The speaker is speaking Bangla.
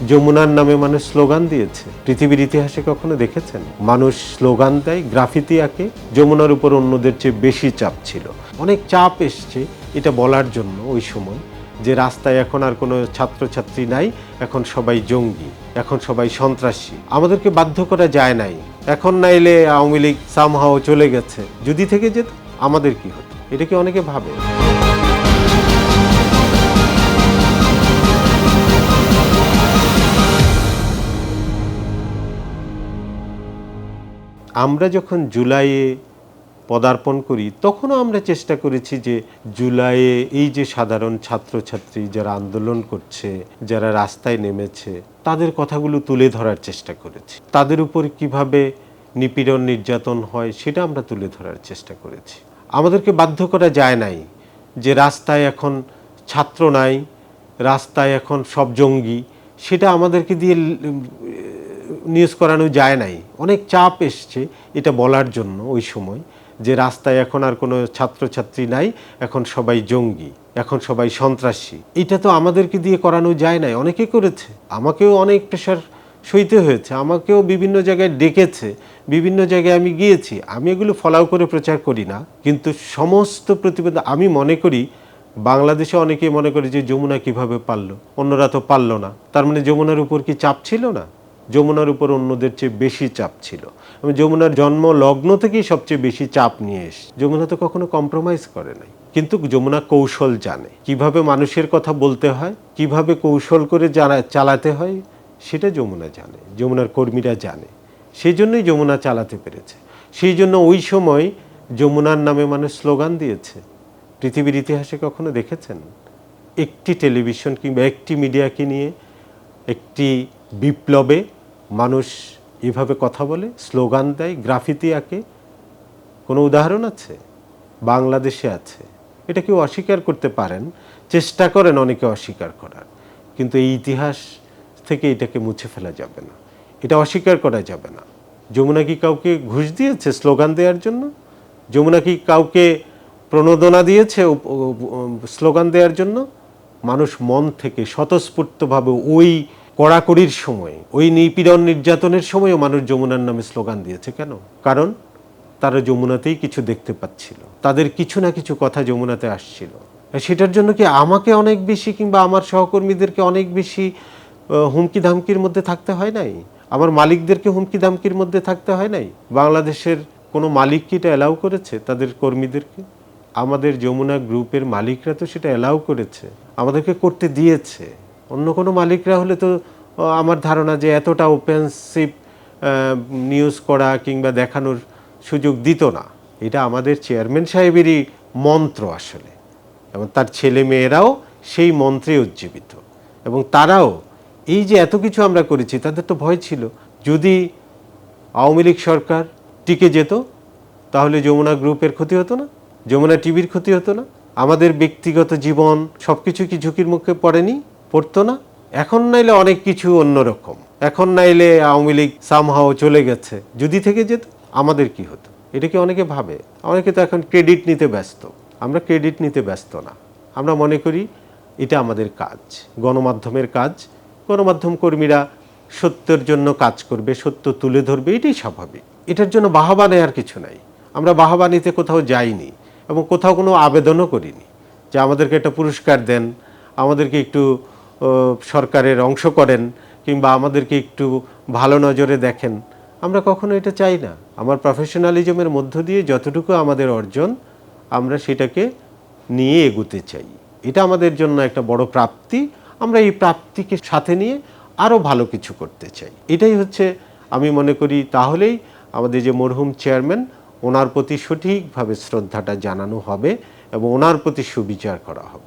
যমুনার নামে মানুষ স্লোগান দিয়েছে। পৃথিবীর ইতিহাসে কখনো দেখেছেন মানুষ স্লোগান দেয়, গ্রাফিতি আঁকে? যমুনার উপর অন্যদের চেয়ে বেশি চাপ ছিল। অনেক চাপ এসছে এটা বলার জন্য ওই সময় যে রাস্তায় এখন আর কোনো ছাত্রছাত্রী নাই, এখন সবাই জঙ্গি, এখন সবাই সন্ত্রাসী। আমাদেরকে বাধ্য করা যায় নাই। এখন নাইলে আওয়ামী লীগ সামহাও চলে গেছে, যদি থেকে যেত আমাদের কি হতো? এটা কি অনেকে ভাবে? আমরা যখন জুলাইয়ে পদার্পণ করি তখনও আমরা চেষ্টা করেছি যে জুলাইয়ে এই যে সাধারণ ছাত্রছাত্রী যারা আন্দোলন করছে, যারা রাস্তায় নেমেছে, তাদের কথাগুলো তুলে ধরার চেষ্টা করেছি। তাদের উপর কিভাবে নিপীড়ন নির্যাতন হয় সেটা আমরা তুলে ধরার চেষ্টা করেছি। আমাদেরকে বাধ্য করা যায় নাই যে রাস্তায় এখন ছাত্র নাই, রাস্তায় এখন সব জঙ্গি, সেটা আমাদেরকে দিয়ে নিউজ করানো যায় নাই। অনেক চাপ এসছে এটা বলার জন্য ওই সময় যে রাস্তায় এখন আর কোনো ছাত্রছাত্রী নাই, এখন সবাই জঙ্গি, এখন সবাই সন্ত্রাসী। এটা তো আমাদেরকে দিয়ে করানো যায় নাই, অনেকে করেছে। আমাকেও অনেক প্রেশার সইতে হয়েছে, আমাকেও বিভিন্ন জায়গায় ডেকেছে, বিভিন্ন জায়গায় আমি গিয়েছি। আমি এগুলো ফলাও করে প্রচার করি না, কিন্তু সমস্ত প্রতিবেদন আমি মনে করি বাংলাদেশে অনেকেই মনে করে যে যমুনা কিভাবে পারলো, অন্যরা তো পারলো না। তার মানে যমুনার উপর কি চাপ ছিল না? যমুনার উপর অন্যদের চেয়ে বেশি চাপ ছিল। আমি যমুনার জন্ম লগ্ন থেকেই সবচেয়ে বেশি চাপ নিয়ে এসেছি। যমুনা তো কখনো কম্প্রোমাইজ করে নাই, কিন্তু যমুনা কৌশল জানে, কিভাবে মানুষের কথা বলতে হয়, কিভাবে কৌশল করে চালাতে হয়, সেটা যমুনা জানে, যমুনার কর্মীরা জানে। সেই জন্যই যমুনা চালাতে পেরেছে। সেই জন্য ওই সময় যমুনার নামে মানুষ স্লোগান দিয়েছে। পৃথিবীর ইতিহাসে কখনো দেখেছেন একটি টেলিভিশন কিংবা একটি মিডিয়াকে নিয়ে একটি বিপ্লবে মানুষ এভাবে কথা বলে, স্লোগান দেয়, গ্রাফিতি আঁকে? কোনো উদাহরণ আছে? বাংলাদেশে আছে। এটা কেউ অস্বীকার করতে পারেন, চেষ্টা করেন অনেকে অস্বীকার করার, কিন্তু এই ইতিহাস থেকে এটাকে মুছে ফেলা যাবে না, এটা অস্বীকার করা যাবে না। যমুনা কি কাউকে ঘুষ দিয়েছে স্লোগান দেওয়ার জন্য? যমুনা কি কাউকে প্রণোদনা দিয়েছে স্লোগান দেওয়ার জন্য? মানুষ মন থেকে স্বতঃস্ফূর্তভাবে ওই কড়াকড়ির সময়, ওই নিপীড়ন নির্যাতনের সময়ও মানুষ যমুনার নামে স্লোগান দিয়েছে। কেন? কারণ তারা যমুনাতেই কিছু দেখতে পাচ্ছিল, তাদের কিছু না কিছু কথা যমুনাতে আসছিল। সেটার জন্য কি আমাকে অনেক বেশি কিংবা আমার সহকর্মীদেরকে অনেক বেশি হুমকি ধামকির মধ্যে থাকতে হয় নাই? আমার মালিকদেরকে হুমকি ধামকির মধ্যে থাকতে হয় নাই? বাংলাদেশের কোনো মালিক কি এটা অ্যালাউ করেছে তাদের কর্মীদেরকে? আমাদের যমুনা গ্রুপের মালিকরা তো সেটা অ্যালাউ করেছে, আমাদেরকে করতে দিয়েছে। অন্য কোনো মালিকরা হলে তো আমার ধারণা যে এতটা ওপেনসিভ নিউজ করা কিংবা দেখানোর সুযোগ দিত না। এটা আমাদের চেয়ারম্যান সাহেবেরই মন্ত্র আসলে, এবং তার ছেলে মেয়েরাও সেই মন্ত্রে উজ্জীবিত, এবং তারাও এই যে এত কিছু আমরা করেছি, তাদের তো ভয় ছিল যদি আওয়ামী লীগ সরকার টিকে যেত তাহলে যমুনা গ্রুপের ক্ষতি হতো না, যমুনা টিভির ক্ষতি হতো না, আমাদের ব্যক্তিগত জীবন সব কিছু কি ঝুঁকির মুখে পড়তো না? এখন নাইলে অনেক কিছু অন্যরকম, এখন নাইলে আওয়ামী লীগ সামহাও চলে গেছে, যদি থেকে যেত আমাদের কি হতো? এটা কি অনেকে ভাবে? অনেকে তো এখন ক্রেডিট নিতে ব্যস্ত। আমরা ক্রেডিট নিতে ব্যস্ত না। আমরা মনে করি এটা আমাদের কাজ, গণমাধ্যমের কাজ। গণমাধ্যম কর্মীরা সত্যের জন্য কাজ করবে, সত্য তুলে ধরবে, এটাই স্বাভাবিক। এটার জন্য বাহবা নেওয়ার কিছু নাই। আমরা বাহবা নিতে কোথাও যাইনি এবং কোথাও কোনো আবেদনও করিনি যে আমাদেরকে একটা পুরস্কার দেন, আমাদেরকে একটু সরকারের অংশ করেন, কিংবা আমাদেরকে একটু ভালো নজরে দেখেন। আমরা কখনো এটা চাই না। আমার প্রফেশনালিজমের মধ্য দিয়ে যতটুকু আমাদের অর্জন, আমরা সেটাকে নিয়ে এগোতে চাই। এটা আমাদের জন্য একটা বড় প্রাপ্তি। আমরা এই প্রাপ্তিকে সাথে নিয়ে আরও ভালো কিছু করতে চাই। এটাই হচ্ছে আমি মনে করি, তাহলেই আমাদের যে মরহুম চেয়ারম্যান, ওনার প্রতি সঠিকভাবে শ্রদ্ধাটা জানানো হবে এবং ওনার প্রতি সুবিচার করা হবে।